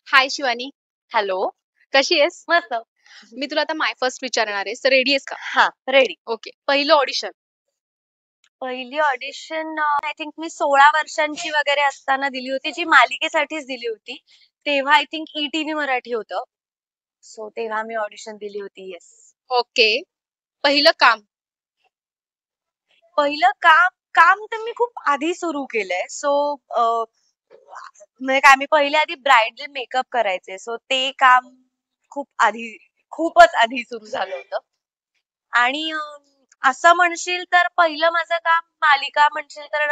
हाय Shivani. Hello. कशी आहेस? मस्त. मी तुला आता माय फर्स्ट विचारणार आहे. रेडी आहेस का? हा, रेडी. ओके. पहिलं ऑडिशन. पहिली ऑडिशन आय थिंक मी 16 वर्षांची वगैरे असताना दिली होती, जी मालिकेसाठीच दिली होती. तेव्हा आय थिंक ETV मराठी होतं. सो तेव्हा मी ऑडिशन दिली होती. येस. ओके. पहिलं काम. पहिलं काम काम तर मी खूप आधी सुरू केलंय. सो म्हणजे काय, मी पहिले आधी ब्रायडल मेकअप करायचे. सो ते काम खूपच आधी सुरू झालं होतं. आणि असं म्हणशील तर पहिलं माझं काम मालिका म्हणशील तर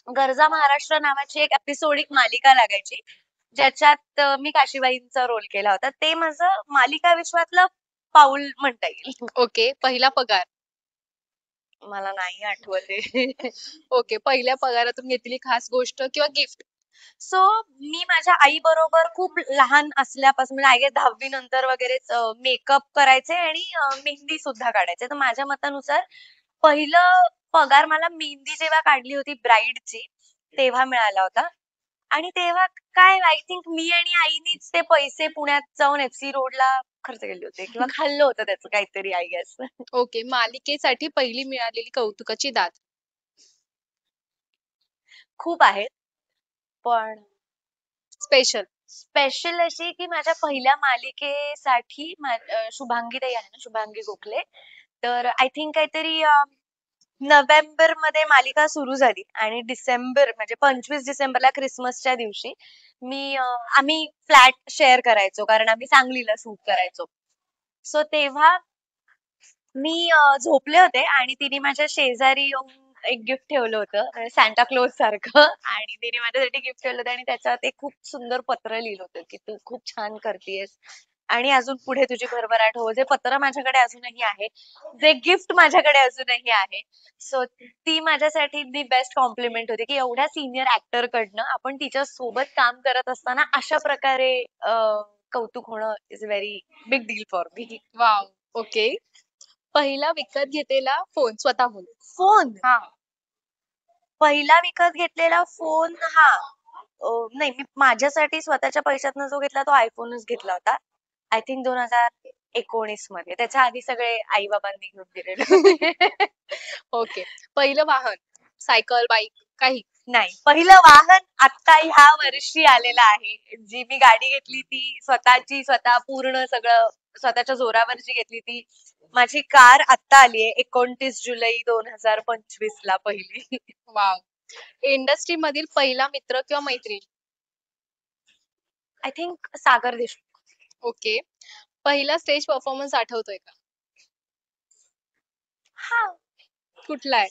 गरजा महाराष्ट्र नावाची एक एपिसोडिक मालिका लागायची, ज्याच्यात मी काशीबाईंचा रोल केला होता. ते माझं मालिका विश्वातलं पाऊल म्हणता येईल. ओके. पहिला पगार. मला नाही आठवत आहे. ओके. पहिल्या पगारातून घेतलेली खास गोष्ट किंवा गिफ्ट. सो मी माझ्या आई बरोबर खूप लहान असल्यापासून म्हणजे आय गेस 10वी नंतर वगैरेच मेकअप करायचे आणि मेहंदी सुद्धा काढायचे. तर माझ्या मतानुसार पहिलं पगार मला मेहंदी जेव्हा काढली होती ब्राईडची तेव्हा मिळाला होता. आणि तेव्हा काय आय थिंक मी आणि आईनीच ते पैसे पुण्यात जाऊन FC रोडला खर्च केले होते किंवा खाल्लं होतं त्याचं काहीतरी आय गेस. ओके. मालिकेसाठी पहिली मिळालेली कौतुकाची दाद. खूप आहेत, पण स्पेशल. स्पेशल अशी की माझ्या पहिल्या मालिकेसाठी शुभांगी ताई आहे ना, शुभांगी गोखले. तर आय थिंक काहीतरी नोव्हेंबर मध्ये मालिका सुरू झाली आणि डिसेंबर म्हणजे 25 डिसेंबरला क्रिसमसच्या दिवशी आम्ही फ्लॅट शेअर करायचो, कारण आम्ही सांगलीला शूट करायचो. सो तेव्हा मी झोपले होते आणि तिने माझ्या शेजारी येऊन एक गिफ्ट ठेवलं होतं सॅन्टा क्लॉज सारखं. आणि तिने माझ्यासाठी गिफ्ट ठेवलं होतं आणि त्याच्यात एक खूप सुंदर पत्र लिहिलं होतं की तू खूप छान करतेयस आणि अजून पुढे तुझी भरभराट हो. जे पत्र माझ्याकडे अजूनही आहे, जे गिफ्ट माझ्याकडे अजूनही आहे. सो ती माझ्यासाठी दी बेस्ट कॉम्प्लिमेंट होती की एवढ्या सिनियर ऍक्टर कडनं आपण तिच्या सोबत काम करत असताना अशा प्रकारे कौतुक होणं is very big deal for me. Wow. Okay. पहिला विकत घेतलेला फोन स्वतःहून. फोन हा. पहिला विकत घेतलेला फोन नाही, मी माझ्यासाठी स्वतःच्या पैशातनं जो घेतला तो आयफोनच घेतला होता. आय थिंक 2019 मध्ये. त्याच्या आधी सगळे आई बाबांनी घेऊन दिलेले होते. ओके. पहिलं वाहन. सायकल, बाईक, काही. नाही, पहिलं वाहन आता ह्या वर्षी आलेलं आहे. जी मी गाडी घेतली ती स्वतः पूर्ण सगळं स्वतःच्या जोरावर जी घेतली ती माझी कार आत्ता आलीये 29 जुलै 2025 ला पहिली. वाव. इंडस्ट्री मधील पहिला मित्र किंवा मैत्रीण. I think Sagar Deshmukh. Okay. पहिला स्टेज परफॉर्मन्स आठवतोय का? हा, कुठला आहे?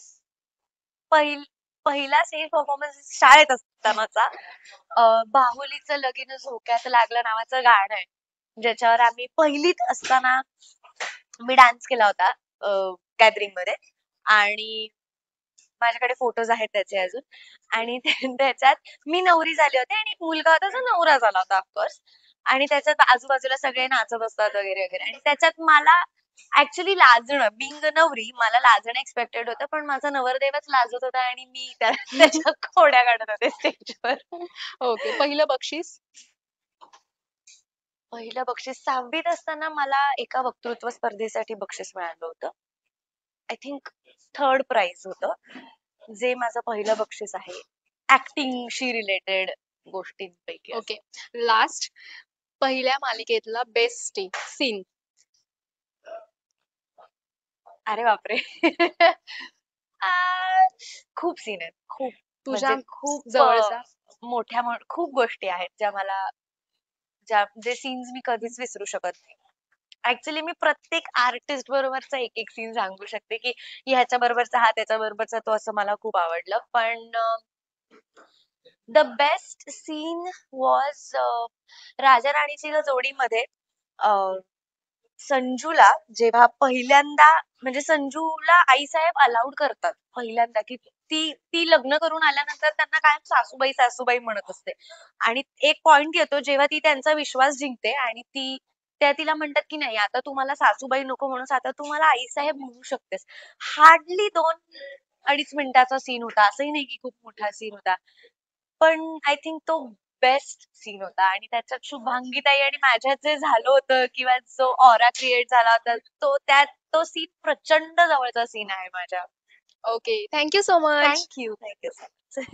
पहिला स्टेज परफॉर्मन्स शाळेत असतानाचा. बाहुलीचं लगीन झोक्यात लागलं नावाचं गाणं आहे, ज्याच्यावर आम्ही पहिलीत असताना मी डान्स केला होता गॅदरिंग मध्ये. आणि माझ्याकडे फोटोज आहेत त्याचे अजून. आणि त्याच्यात मी नवरी झाले होते आणि एक मुलगा होता जो नवरा झाला होता ऑफकोर्स. आणि त्याच्यात आजूबाजूला सगळे नाचत असतात वगैरे वगैरे. आणि त्याच्यात मला ऍक्च्युली लाजणं, बिंग नवरी, मला लाजणं एक्सपेक्टेड होतं, पण माझा नवरदेवच लाजत होता आणि मी त्याच्या खोड्या काढत होते स्टेजवर. ओके. पहिलं बक्षीस. पहिलं बक्षीस 6वीत असताना मला एका वक्तृत्व स्पर्धेसाठी बक्षीस मिळालं होतं. आय थिंक 3rd प्राइज होतं, जे माझं पहिलं बक्षीस आहे ऍक्टिंगशी रिलेटेड गोष्टींपैकी. ओके. लास्ट. पहिल्या मालिकेतला बेस्ट सीन. अरे बापरे. खूप सीन आहेत, खूप. तुझ्या म्हणजे खूप जवळचा. खूप गोष्टी आहेत जे सीन्स मी कधीच विसरू शकत नाही. ऍक्च्युली मी प्रत्येक आर्टिस्ट बरोबरचा एक एक सीन सांगू शकते की ह्याच्या बरोबरचा हा, त्याच्या बरोबरचा तो, असं मला खूप आवडलं. पण द बेस्ट सीन वॉज राजा राणीची जोडीमध्ये संजूला जेव्हा पहिल्यांदा म्हणजे संजूला आईसाहेब अलाउड करतात पहिल्यांदा की ती ती लग्न करून आल्यानंतर त्यांना कायम सासूबाई सासूबाई म्हणत असते. आणि एक पॉइंट येतो जेव्हा ती त्यांचा विश्वास जिंकते आणि त्या तिला म्हणतात की नाही, आता तू मला सासूबाई नको म्हणून आता तू मला आईसाहेब म्हणू शकतेस. हार्डली 2-2.5 मिनिटाचा सीन होता. असंही नाही की खूप मोठा सीन होता, पण आय थिंक तो बेस्ट सीन होता आणि त्याच्यात शुभांगी ताई आणि माझ्यात जे झालं होतं किंवा जो ऑरा क्रिएट झाला होता तो सीन प्रचंड जवळचा सीन आहे माझ्या. Okay. Thank you so much. Thank you so much.